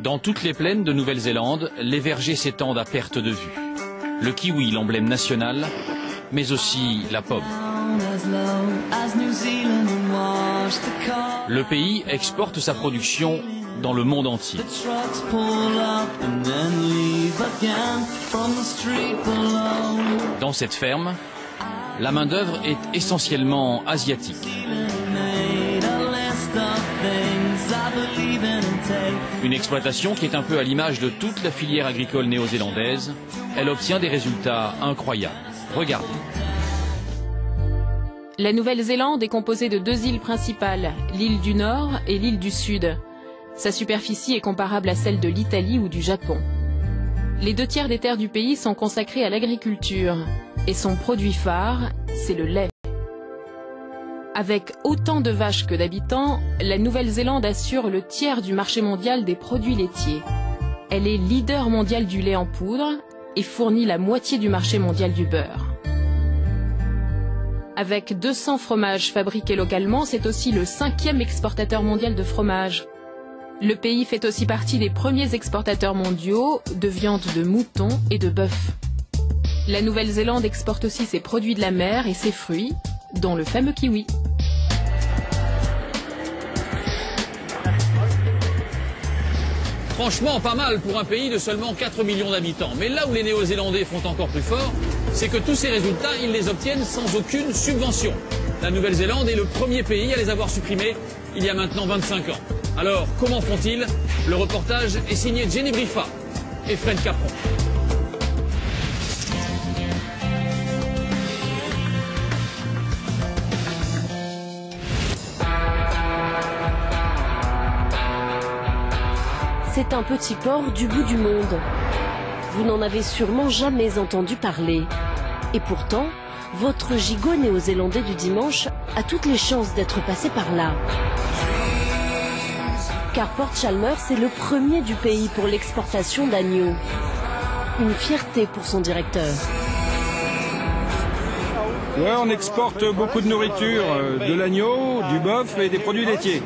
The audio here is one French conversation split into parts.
Dans toutes les plaines de Nouvelle-Zélande, les vergers s'étendent à perte de vue. Le kiwi, l'emblème national, mais aussi la pomme. Le pays exporte sa production dans le monde entier. Dans cette ferme, la main-d'œuvre est essentiellement asiatique. Une exploitation qui est un peu à l'image de toute la filière agricole néo-zélandaise. Elle obtient des résultats incroyables. Regardez. La Nouvelle-Zélande est composée de deux îles principales, l'île du Nord et l'île du Sud. Sa superficie est comparable à celle de l'Italie ou du Japon. Les 2/3 des terres du pays sont consacrées à l'agriculture et son produit phare, c'est le lait. Avec autant de vaches que d'habitants, la Nouvelle-Zélande assure le tiers du marché mondial des produits laitiers. Elle est leader mondial du lait en poudre et fournit la moitié du marché mondial du beurre. Avec 200 fromages fabriqués localement, c'est aussi le 5e exportateur mondial de fromage. Le pays fait aussi partie des premiers exportateurs mondiaux de viande de mouton et de bœuf. La Nouvelle-Zélande exporte aussi ses produits de la mer et ses fruits, dont le fameux kiwi. Franchement, pas mal pour un pays de seulement 4 millions d'habitants. Mais là où les Néo-Zélandais font encore plus fort, c'est que tous ces résultats, ils les obtiennent sans aucune subvention. La Nouvelle-Zélande est le premier pays à les avoir supprimés il y a maintenant 25 ans. Alors, comment font-ils? Le reportage est signé Jenny Briffa et Fred Capron. C'est un petit port du bout du monde. Vous n'en avez sûrement jamais entendu parler. Et pourtant, votre gigot néo-zélandais du dimanche a toutes les chances d'être passé par là. Car Port Chalmers est le premier du pays pour l'exportation d'agneaux. Une fierté pour son directeur. Ouais, on exporte beaucoup de nourriture, de l'agneau, du bœuf et des produits laitiers.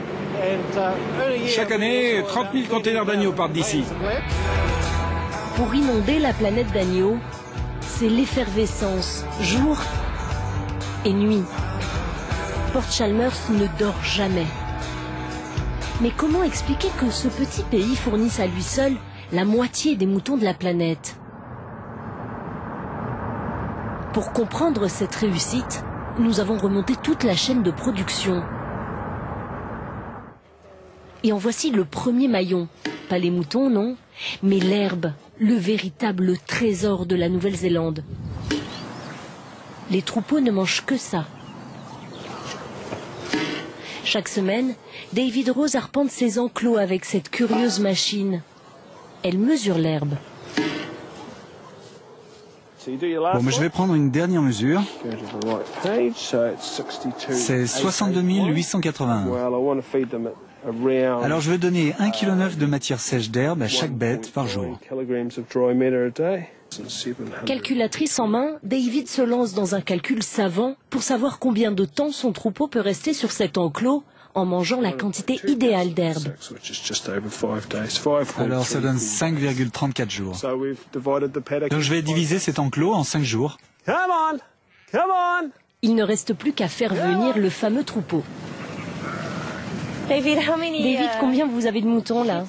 Chaque année, 30 000 containers d'agneaux partent d'ici. Pour inonder la planète d'agneaux, c'est l'effervescence, jour et nuit. Port Chalmers ne dort jamais. Mais comment expliquer que ce petit pays fournisse à lui seul la moitié des moutons de la planète? Pour comprendre cette réussite, nous avons remonté toute la chaîne de production. Et en voici le premier maillon. Pas les moutons, non, mais l'herbe, le véritable trésor de la Nouvelle-Zélande. Les troupeaux ne mangent que ça. Chaque semaine, David Rose arpente ses enclos avec cette curieuse machine. Elle mesure l'herbe. Bon, mais je vais prendre une dernière mesure. C'est 62 881. Alors je vais donner 1,9 kg de matière sèche d'herbe à chaque bête par jour. Calculatrice en main, David se lance dans un calcul savant pour savoir combien de temps son troupeau peut rester sur cet enclos en mangeant la quantité idéale d'herbe. Alors ça donne 5,34 jours. Donc je vais diviser cet enclos en 5 jours. Il ne reste plus qu'à faire venir le fameux troupeau. David, combien vous avez de moutons là?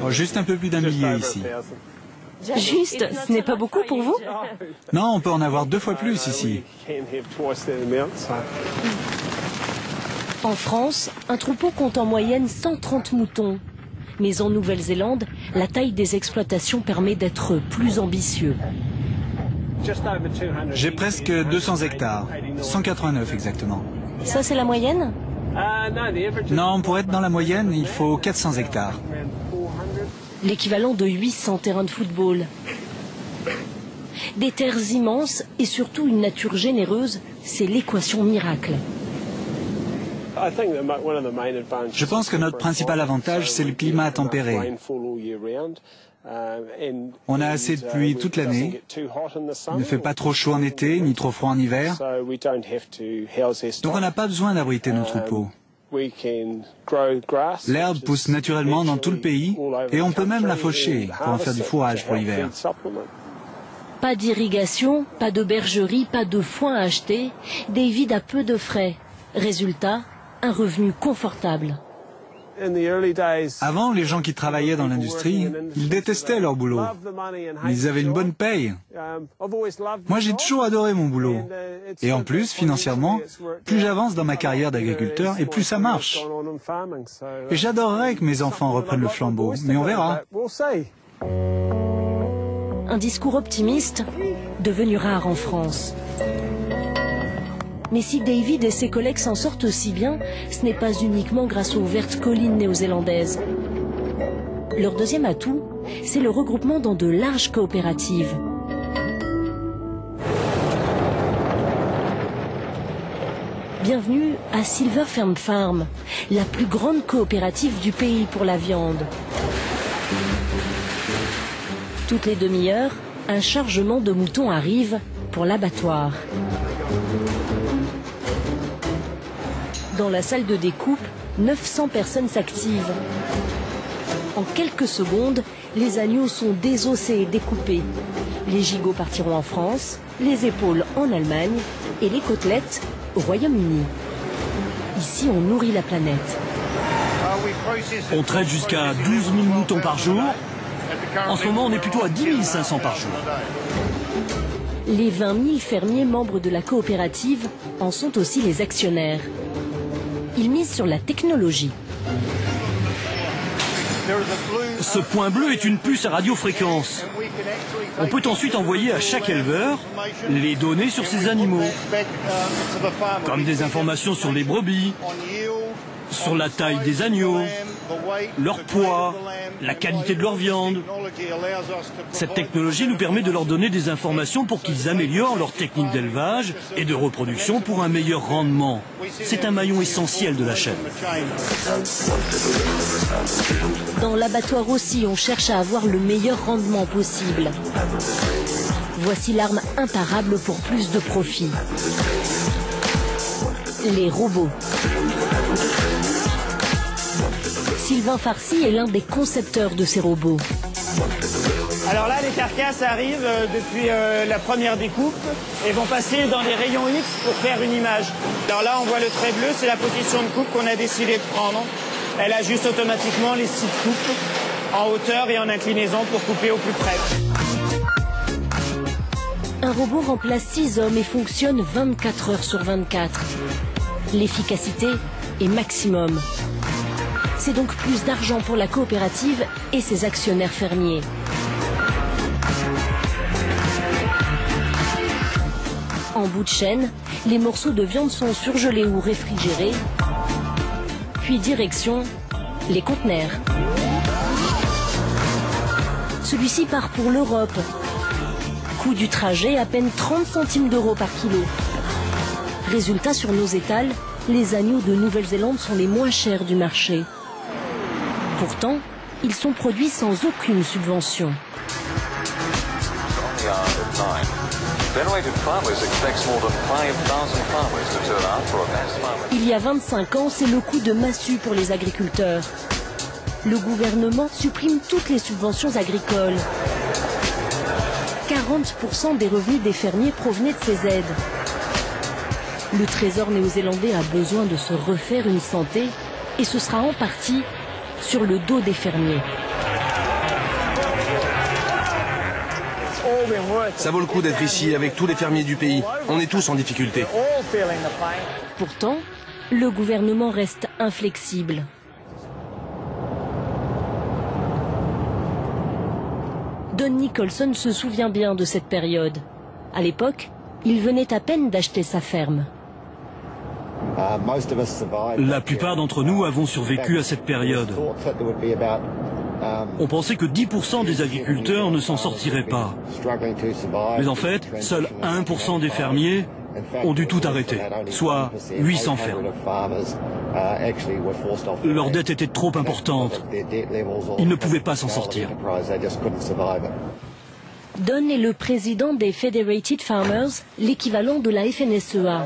Oh, juste un peu plus d'1 millier ici. Juste, ce n'est pas beaucoup pour vous? Non, on peut en avoir 2 fois plus ici. En France, un troupeau compte en moyenne 130 moutons. Mais en Nouvelle-Zélande, la taille des exploitations permet d'être plus ambitieux. J'ai presque 200 hectares, 189 exactement. Ça, c'est la moyenne? Non, pour être dans la moyenne, il faut 400 hectares. L'équivalent de 800 terrains de football. Des terres immenses et surtout une nature généreuse, c'est l'équation miracle. Je pense que notre principal avantage, c'est le climat tempéré. On a assez de pluie toute l'année. Il ne fait pas trop chaud en été, ni trop froid en hiver. Donc on n'a pas besoin d'abriter nos troupeaux. L'herbe pousse naturellement dans tout le pays et on peut même la faucher pour en faire du fourrage pour l'hiver. Pas d'irrigation, pas de bergerie, pas de foin à acheter. David a peu de frais. Résultat, un revenu confortable. Avant, les gens qui travaillaient dans l'industrie, ils détestaient leur boulot. Mais ils avaient une bonne paye. Moi, j'ai toujours adoré mon boulot. Et en plus, financièrement, plus j'avance dans ma carrière d'agriculteur et plus ça marche. Et j'adorerais que mes enfants reprennent le flambeau, mais on verra. Un discours optimiste, devenu rare en France. Mais si David et ses collègues s'en sortent aussi bien, ce n'est pas uniquement grâce aux vertes collines néo-zélandaises. Leur deuxième atout, c'est le regroupement dans de larges coopératives. Bienvenue à Silverfern Farm, la plus grande coopérative du pays pour la viande. Toutes les demi-heures, un chargement de moutons arrive pour l'abattoir. Dans la salle de découpe, 900 personnes s'activent. En quelques secondes, les agneaux sont désossés et découpés. Les gigots partiront en France, les épaules en Allemagne et les côtelettes au Royaume-Uni. Ici, on nourrit la planète. On traite jusqu'à 12 000 moutons par jour. En ce moment, on est plutôt à 10 500 par jour. Les 20 000 fermiers membres de la coopérative en sont aussi les actionnaires. Ils misent sur la technologie. Ce point bleu est une puce à radiofréquence. On peut ensuite envoyer à chaque éleveur les données sur ces animaux, comme des informations sur les brebis, sur la taille des agneaux, leur poids, la qualité de leur viande. Cette technologie nous permet de leur donner des informations pour qu'ils améliorent leur technique d'élevage et de reproduction pour un meilleur rendement. C'est un maillon essentiel de la chaîne. Dans l'abattoir aussi, on cherche à avoir le meilleur rendement possible. Voici l'arme imparable pour plus de profit. Les robots. Sylvain Farcy est l'un des concepteurs de ces robots. Alors là, les carcasses arrivent depuis la première découpe et vont passer dans les rayons X pour faire une image. Alors là, on voit le trait bleu, c'est la position de coupe qu'on a décidé de prendre. Elle ajuste automatiquement les 6 coupes en hauteur et en inclinaison pour couper au plus près. Un robot remplace 6 hommes et fonctionne 24 heures sur 24. L'efficacité est maximum. C'est donc plus d'argent pour la coopérative et ses actionnaires fermiers. En bout de chaîne, les morceaux de viande sont surgelés ou réfrigérés. Puis direction les conteneurs. Celui-ci part pour l'Europe. Coût du trajet, à peine 30 centimes d'euros par kilo. Résultat, sur nos étals, les agneaux de Nouvelle-Zélande sont les moins chers du marché. Pourtant, ils sont produits sans aucune subvention. Il y a 25 ans, c'est le coup de massue pour les agriculteurs. Le gouvernement supprime toutes les subventions agricoles. 40% des revenus des fermiers provenaient de ces aides. Le trésor néo-zélandais a besoin de se refaire une santé et ce sera en partie sur le dos des fermiers. Ça vaut le coup d'être ici avec tous les fermiers du pays. On est tous en difficulté. Pourtant, le gouvernement reste inflexible. Don Nicholson se souvient bien de cette période. À l'époque, il venait à peine d'acheter sa ferme. La plupart d'entre nous avons survécu à cette période. On pensait que 10% des agriculteurs ne s'en sortiraient pas. Mais en fait, seuls 1% des fermiers ont dû tout arrêter, soit 800 fermes. Leur dette était trop importante. Ils ne pouvaient pas s'en sortir. Don est le président des Federated Farmers, l'équivalent de la FNSEA.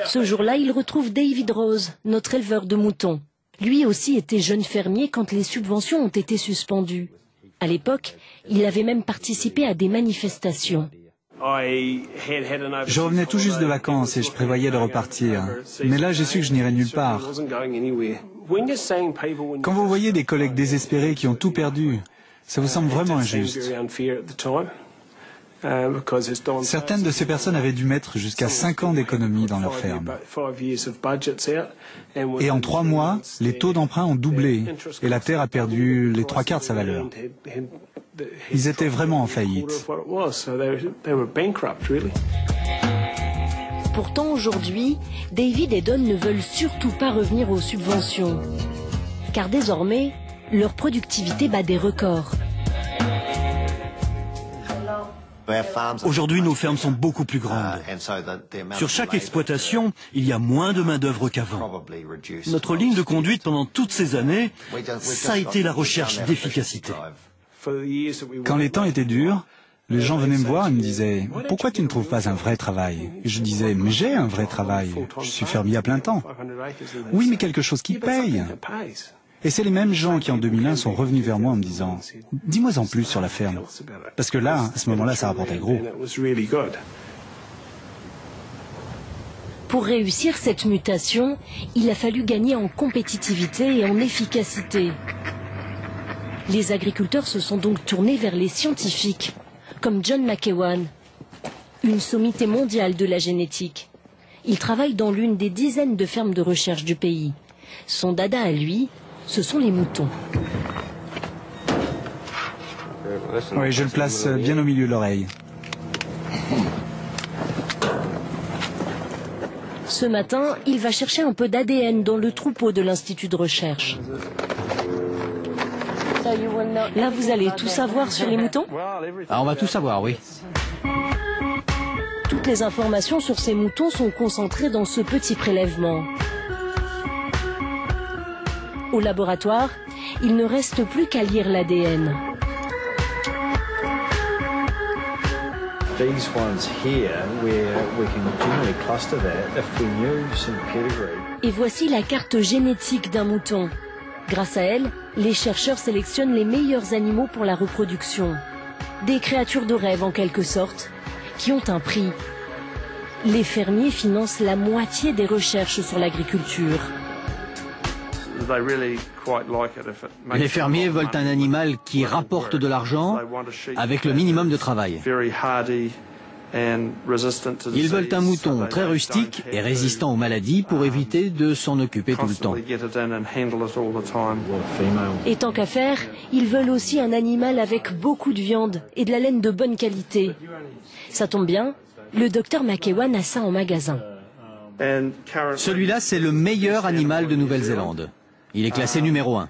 Ce jour-là, il retrouve David Rose, notre éleveur de moutons. Lui aussi était jeune fermier quand les subventions ont été suspendues. À l'époque, il avait même participé à des manifestations. Je revenais tout juste de vacances et je prévoyais de repartir. Mais là, j'ai su que je n'irais nulle part. Quand vous voyez des collègues désespérés qui ont tout perdu, ça vous semble vraiment injuste. Certaines de ces personnes avaient dû mettre jusqu'à 5 ans d'économie dans leur ferme. Et en 3 mois, les taux d'emprunt ont doublé et la terre a perdu les 3/4 de sa valeur. Ils étaient vraiment en faillite. Pourtant, aujourd'hui, David et Don ne veulent surtout pas revenir aux subventions. Car désormais, leur productivité bat des records. Aujourd'hui, nos fermes sont beaucoup plus grandes. Sur chaque exploitation, il y a moins de main-d'œuvre qu'avant. Notre ligne de conduite pendant toutes ces années, ça a été la recherche d'efficacité. Quand les temps étaient durs, les gens venaient me voir et me disaient « Pourquoi tu ne trouves pas un vrai travail ?» Et je disais « Mais j'ai un vrai travail, je suis fermier à plein temps. » « Oui, mais quelque chose qui paye. » Et c'est les mêmes gens qui en 2001 sont revenus vers moi en me disant « Dis-moi en plus sur la ferme. » Parce que là, à ce moment-là, ça rapportait gros. Pour réussir cette mutation, il a fallu gagner en compétitivité et en efficacité. Les agriculteurs se sont donc tournés vers les scientifiques, comme John McEwan, une sommité mondiale de la génétique. Il travaille dans l'une des dizaines de fermes de recherche du pays. Son dada à lui, ce sont les moutons. Oui, je le place bien au milieu de l'oreille. Ce matin, il va chercher un peu d'ADN dans le troupeau de l'Institut de recherche. Là, vous allez tout savoir sur les moutons ? Ah, on va tout savoir, oui. Toutes les informations sur ces moutons sont concentrées dans ce petit prélèvement. Au laboratoire, il ne reste plus qu'à lire l'ADN. Et voici la carte génétique d'un mouton. Grâce à elle, les chercheurs sélectionnent les meilleurs animaux pour la reproduction. Des créatures de rêve en quelque sorte, qui ont un prix. Les fermiers financent la moitié des recherches sur l'agriculture. Les fermiers veulent un animal qui rapporte de l'argent avec le minimum de travail. Ils veulent un mouton très rustique et résistant aux maladies pour éviter de s'en occuper tout le temps. Et tant qu'à faire, ils veulent aussi un animal avec beaucoup de viande et de la laine de bonne qualité. Ça tombe bien, le docteur McEwan a ça en magasin. Celui-là, c'est le meilleur animal de Nouvelle-Zélande. Il est classé numéro 1.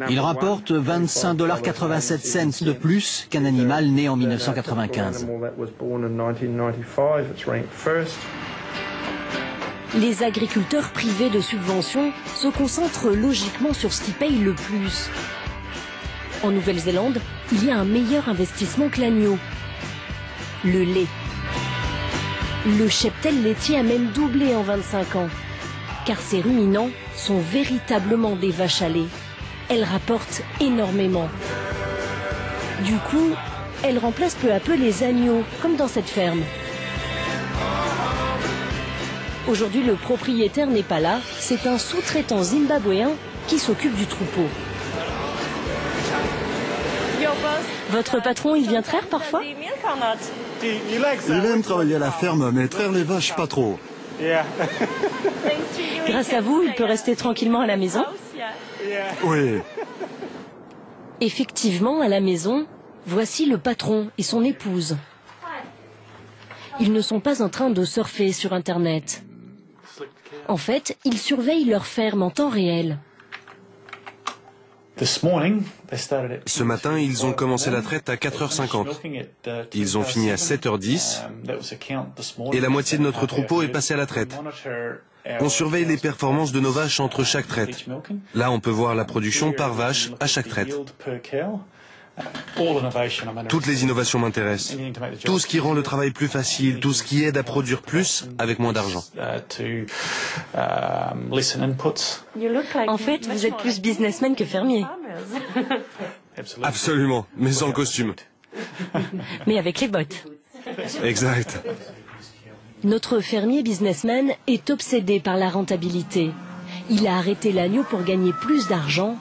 Il rapporte 25,87 $ de plus qu'un animal né en 1995. Les agriculteurs privés de subventions se concentrent logiquement sur ce qui paye le plus. En Nouvelle-Zélande, il y a un meilleur investissement que l'agneau. Le lait. Le cheptel laitier a même doublé en 25 ans. Car ces ruminants sont véritablement des vaches à lait. Elles rapportent énormément. Du coup, elles remplacent peu à peu les agneaux, comme dans cette ferme. Aujourd'hui, le propriétaire n'est pas là, c'est un sous-traitant zimbabwéen qui s'occupe du troupeau. Votre patron, il vient traire parfois ? Il aime travailler à la ferme, mais traire les vaches, pas trop. Grâce à vous, il peut rester tranquillement à la maison ? Oui. Effectivement, à la maison, voici le patron et son épouse. Ils ne sont pas en train de surfer sur Internet. En fait, ils surveillent leur ferme en temps réel. Ce matin, ils ont commencé la traite à 4h50. Ils ont fini à 7h10 et la moitié de notre troupeau est passée à la traite. On surveille les performances de nos vaches entre chaque traite. Là, on peut voir la production par vache à chaque traite. Toutes les innovations m'intéressent. Tout ce qui rend le travail plus facile, tout ce qui aide à produire plus avec moins d'argent. En fait, vous êtes plus businessman que fermier. Absolument, mais sans le costume. Mais avec les bottes. Exact. Notre fermier businessman est obsédé par la rentabilité. Il a arrêté l'agneau pour gagner plus d'argent,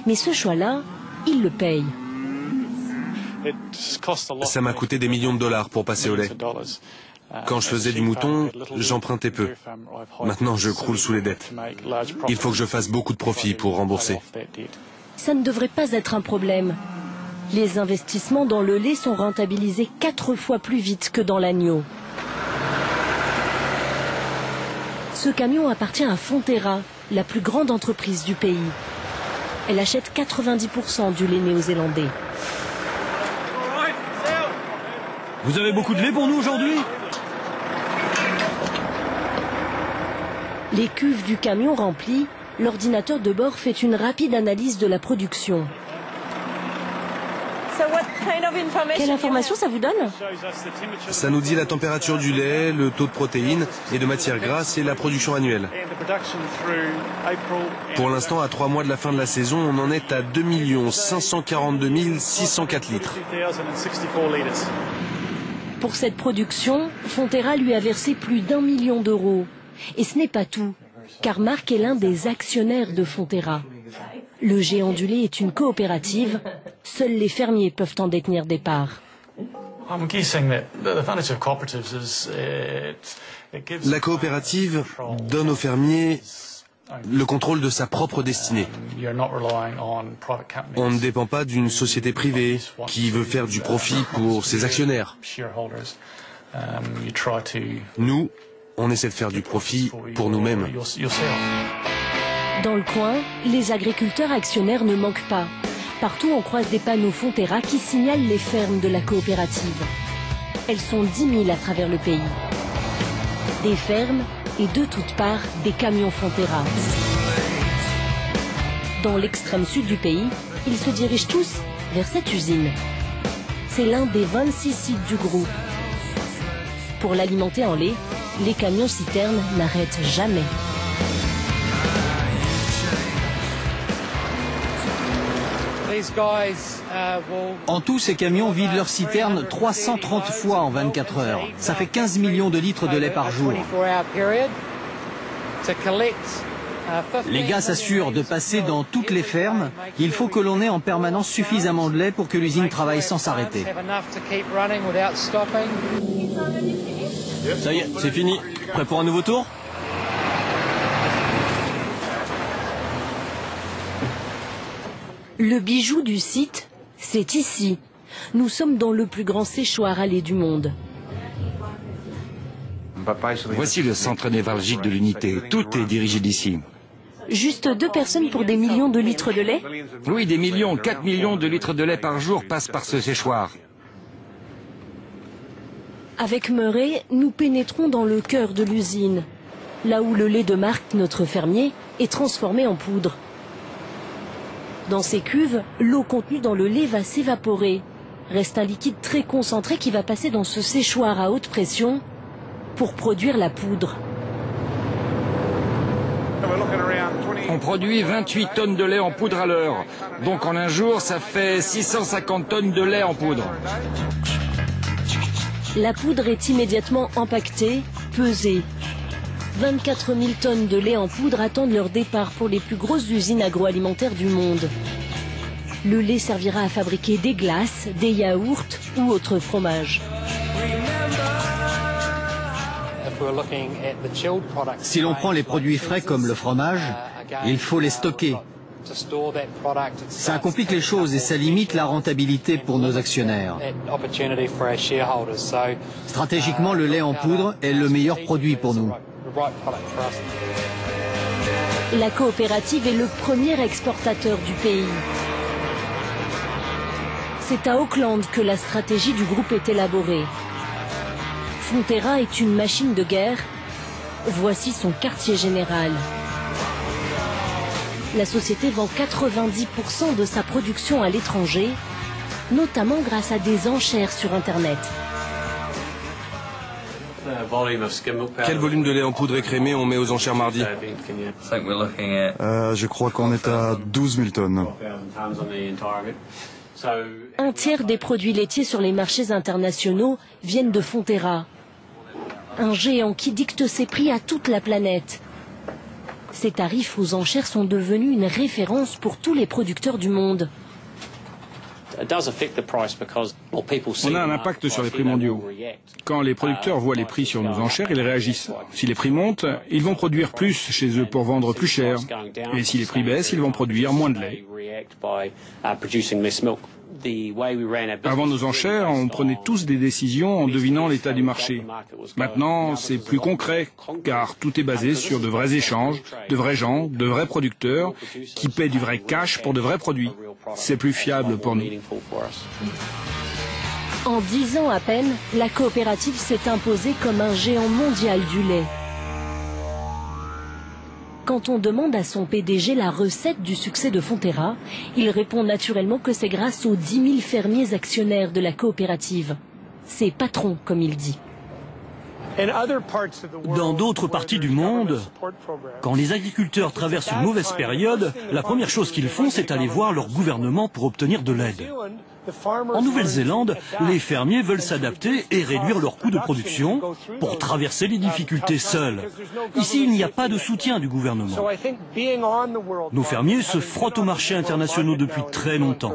mais ce choix-là, il le paye. Ça m'a coûté des millions de dollars pour passer au lait. Quand je faisais du mouton, j'empruntais peu. Maintenant, je croule sous les dettes. Il faut que je fasse beaucoup de profit pour rembourser. Ça ne devrait pas être un problème. Les investissements dans le lait sont rentabilisés 4 fois plus vite que dans l'agneau. Ce camion appartient à Fonterra, la plus grande entreprise du pays. Elle achète 90% du lait néo-zélandais. Vous avez beaucoup de lait pour nous aujourd'hui? Les cuves du camion remplies, l'ordinateur de bord fait une rapide analyse de la production. Quelle information ça vous donne? Ça nous dit la température du lait, le taux de protéines et de matières grasses et la production annuelle. Pour l'instant, à 3 mois de la fin de la saison, on en est à 2 542 604 litres. Pour cette production, Fonterra lui a versé plus d'1 million d'euros. Et ce n'est pas tout, car Marc est l'un des actionnaires de Fonterra. Le géant du lait est une coopérative. Seuls les fermiers peuvent en détenir des parts. La coopérative donne aux fermiers le contrôle de sa propre destinée. On ne dépend pas d'une société privée qui veut faire du profit pour ses actionnaires. Nous, on essaie de faire du profit pour nous-mêmes. Dans le coin, les agriculteurs actionnaires ne manquent pas. Partout, on croise des panneaux Fonterra qui signalent les fermes de la coopérative. Elles sont 10 000 à travers le pays. Des fermes et de toutes parts, des camions Fonterra. Dans l'extrême sud du pays, ils se dirigent tous vers cette usine. C'est l'un des 26 sites du groupe. Pour l'alimenter en lait, les camions citernes n'arrêtent jamais. En tout, ces camions vident leurs citernes 330 fois en 24 heures. Ça fait 15 millions de litres de lait par jour. Les gars s'assurent de passer dans toutes les fermes. Il faut que l'on ait en permanence suffisamment de lait pour que l'usine travaille sans s'arrêter. Ça y est, c'est fini. Prêt pour un nouveau tour? Le bijou du site, c'est ici. Nous sommes dans le plus grand séchoir à lait du monde. Voici le centre névralgique de l'unité. Tout est dirigé d'ici. Juste 2 personnes pour des millions de litres de lait? Oui, des millions, 4 millions de litres de lait par jour passent par ce séchoir. Avec Murray, nous pénétrons dans le cœur de l'usine, là où le lait de Marc, notre fermier, est transformé en poudre. Dans ces cuves, l'eau contenue dans le lait va s'évaporer. Reste un liquide très concentré qui va passer dans ce séchoir à haute pression pour produire la poudre. On produit 28 tonnes de lait en poudre à l'heure. Donc en un jour, ça fait 650 tonnes de lait en poudre. La poudre est immédiatement empaquetée, pesée. 24 000 tonnes de lait en poudre attendent leur départ pour les plus grosses usines agroalimentaires du monde. Le lait servira à fabriquer des glaces, des yaourts ou autres fromages. Si l'on prend les produits frais comme le fromage, il faut les stocker. Ça complique les choses et ça limite la rentabilité pour nos actionnaires. Stratégiquement, le lait en poudre est le meilleur produit pour nous. La coopérative est le premier exportateur du pays. C'est à Auckland que la stratégie du groupe est élaborée. Fonterra est une machine de guerre. Voici son quartier général. La société vend 90% de sa production à l'étranger notamment grâce à des enchères sur Internet. Quel volume de lait en poudre écrémé on met aux enchères mardi? Je crois qu'on est à 12 000 tonnes. Un tiers des produits laitiers sur les marchés internationaux viennent de Fonterra. Un géant qui dicte ses prix à toute la planète. Ces tarifs aux enchères sont devenus une référence pour tous les producteurs du monde. On a un impact sur les prix mondiaux. Quand les producteurs voient les prix sur nos enchères, ils réagissent. Si les prix montent, ils vont produire plus chez eux pour vendre plus cher. Et si les prix baissent, ils vont produire moins de lait. Avant nos enchères, on prenait tous des décisions en devinant l'état du marché. Maintenant, c'est plus concret, car tout est basé sur de vrais échanges, de vrais gens, de vrais producteurs, qui paient du vrai cash pour de vrais produits. C'est plus fiable pour nous. En 10 ans à peine, la coopérative s'est imposée comme un géant mondial du lait. Quand on demande à son PDG la recette du succès de Fonterra, il répond naturellement que c'est grâce aux 10 000 fermiers actionnaires de la coopérative. Ses patrons, comme il dit. Dans d'autres parties du monde, quand les agriculteurs traversent une mauvaise période, la première chose qu'ils font, c'est aller voir leur gouvernement pour obtenir de l'aide. En Nouvelle-Zélande, les fermiers veulent s'adapter et réduire leurs coûts de production pour traverser les difficultés seuls. Ici, il n'y a pas de soutien du gouvernement. Nos fermiers se frottent aux marchés internationaux depuis très longtemps.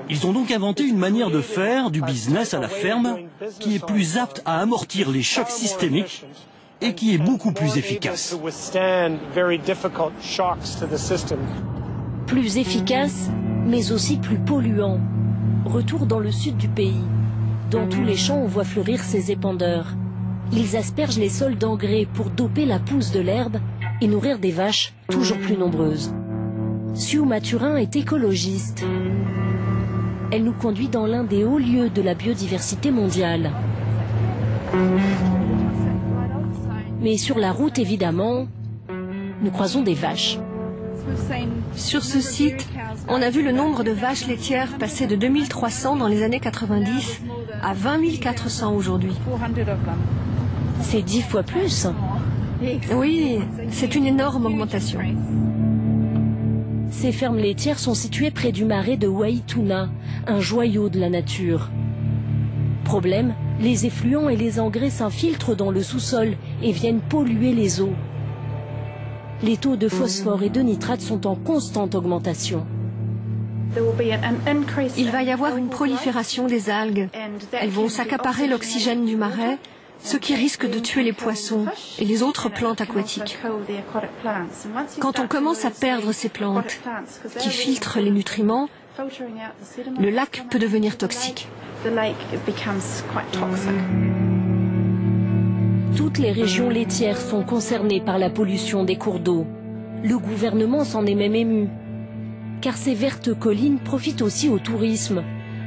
Ils ont donc inventé une manière de faire du business à la ferme qui est plus apte à amortir les chocs systémiques et qui est beaucoup plus efficace. Plus efficace, mais aussi plus polluant. Retour dans le sud du pays. Dans tous les champs, on voit fleurir ces épandeurs. Ils aspergent les sols d'engrais pour doper la pousse de l'herbe et nourrir des vaches toujours plus nombreuses. Sue Mathurin est écologiste. Elle nous conduit dans l'un des hauts lieux de la biodiversité mondiale. Mais sur la route, évidemment, nous croisons des vaches. Sur ce site, on a vu le nombre de vaches laitières passer de 2300 dans les années 90 à 20 400 aujourd'hui. C'est 10 fois plus. Oui, c'est une énorme augmentation. Ces fermes laitières sont situées près du marais de Waituna, un joyau de la nature. Problème, les effluents et les engrais s'infiltrent dans le sous-sol et viennent polluer les eaux. Les taux de phosphore et de nitrate sont en constante augmentation. Il va y avoir une prolifération des algues. Elles vont s'accaparer l'oxygène du marais, ce qui risque de tuer les poissons et les autres plantes aquatiques. Quand on commence à perdre ces plantes qui filtrent les nutriments, le lac peut devenir toxique. Toutes les régions laitières sont concernées par la pollution des cours d'eau. Le gouvernement s'en est même ému. Car ces vertes collines profitent aussi au tourisme,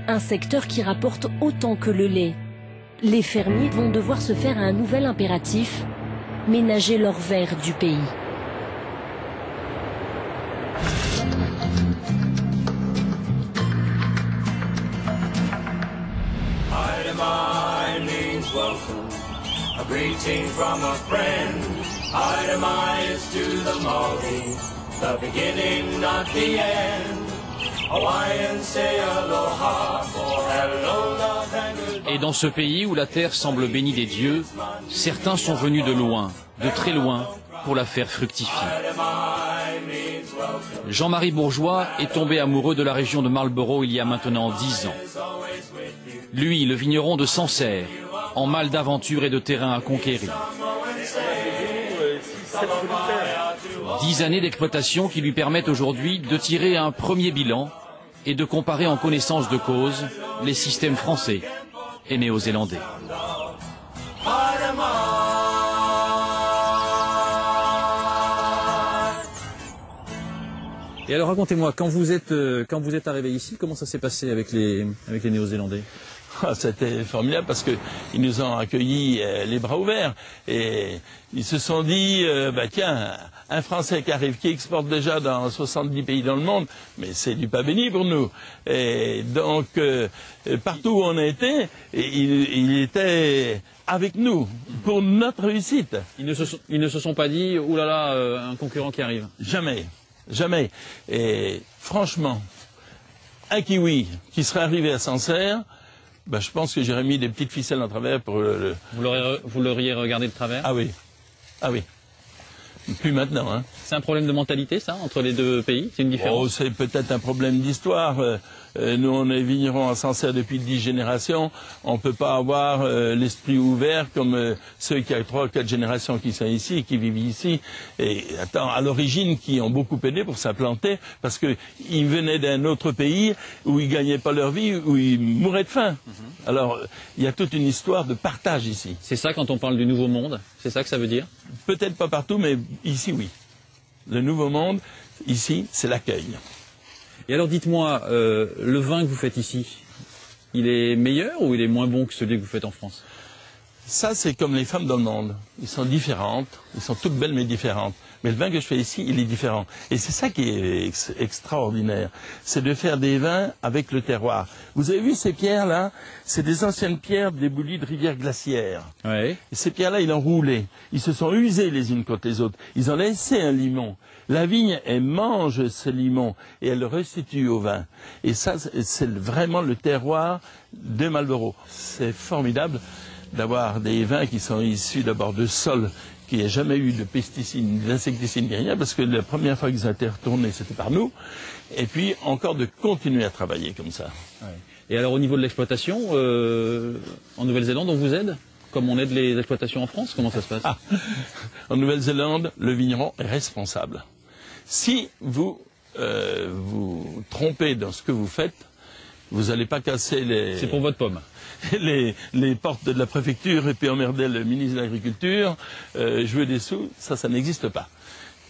un secteur qui rapporte autant que le lait. Les fermiers vont devoir se faire à un nouvel impératif, ménager leur verre du pays. A greeting from a friend, itemized to the Maori, the beginning, not the end. Hawaiians say aloha for hello, love and goodbye. Et dans ce pays où la terre semble bénie des dieux, certains sont venus de loin, de très loin, pour la faire fructifier. Jean-Marie Bourgeois est tombé amoureux de la région de Marlborough il y a maintenant 10 ans. Lui, le vigneron de Sancerre, en mal d'aventure et de terrain à conquérir. 10 années d'exploitation qui lui permettent aujourd'hui de tirer un premier bilan et de comparer en connaissance de cause les systèmes français et néo-zélandais. Et alors racontez-moi, quand vous êtes arrivé ici, comment ça s'est passé avec les Néo-Zélandais ? C'était formidable parce qu'ils nous ont accueillis les bras ouverts et ils se sont dit, tiens, un Français qui arrive, qui exporte déjà dans 70 pays dans le monde, mais c'est du pain béni pour nous. Et donc, partout où on était, il était avec nous, pour notre réussite. Ils ne se sont pas dit, oulala, un concurrent qui arrive. Jamais, jamais. Et franchement, un kiwi qui serait arrivé à Sancerre, je pense que j'aurais mis des petites ficelles en travers pour le... Vous l'auriez regardé de travers? Ah oui, ah oui. Plus maintenant, hein. C'est un problème de mentalité, ça, entre les deux pays? C'est une différence? Oh, c'est peut-être un problème d'histoire. Nous, on est vignerons à Sancerre depuis 10 générations. On ne peut pas avoir l'esprit ouvert comme ceux qui ont 3 ou 4 générations qui sont ici, qui vivent ici. Et à l'origine, qui ont beaucoup aidé pour s'implanter, parce qu'ils venaient d'un autre pays où ils ne gagnaient pas leur vie, où ils mouraient de faim. Alors, il y a toute une histoire de partage ici. C'est ça quand on parle du Nouveau Monde? C'est ça que ça veut dire? Peut-être pas partout, mais ici, oui. Le Nouveau Monde, ici, c'est l'accueil. Et alors, dites-moi, le vin que vous faites ici, il est meilleur ou il est moins bon que celui que vous faites en France? Ça, c'est comme les femmes dans le monde. Ils sont différentes, ils sont toutes belles mais différentes. Mais le vin que je fais ici, il est différent. Et c'est ça qui est extraordinaire. C'est de faire des vins avec le terroir. Vous avez vu ces pierres-là? C'est des anciennes pierres déboulies de rivières glaciaires. Ouais. Et ces pierres-là, ils ont roulé. Ils se sont usés les unes contre les autres. Ils ont laissé un limon. La vigne, elle mange ce limon et elle le restitue au vin. Et ça, c'est vraiment le terroir de Marlborough. C'est formidable d'avoir des vins qui sont issus d'abord de sols qui n'ait jamais eu de pesticides, d'insecticides, ni rien, parce que la première fois qu'ils ont été retournés, c'était par nous. Et puis, encore de continuer à travailler comme ça. Ouais. Et alors, au niveau de l'exploitation, en Nouvelle-Zélande, on vous aide? Comme on aide les exploitations en France? Comment ça se passe? En Nouvelle-Zélande, le vigneron est responsable. Si vous vous trompez dans ce que vous faites, vous n'allez pas casser les... C'est pour votre pomme. Les portes de la préfecture et puis emmerder le ministre de l'Agriculture, jouer des sous, ça n'existe pas.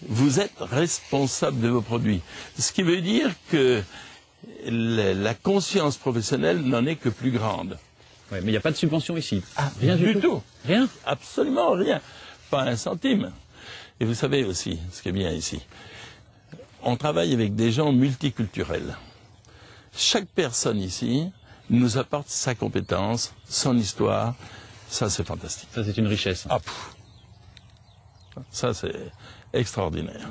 Vous êtes responsable de vos produits. Ce qui veut dire que la conscience professionnelle n'en est que plus grande. Ouais, mais il n'y a pas de subvention ici. Rien du tout. Rien? Absolument rien. Pas un centime. Et vous savez aussi, ce qui est bien ici, on travaille avec des gens multiculturels. Chaque personne ici nous apporte sa compétence, son histoire. Ça, c'est fantastique. Ça, c'est une richesse. Ça, c'est extraordinaire.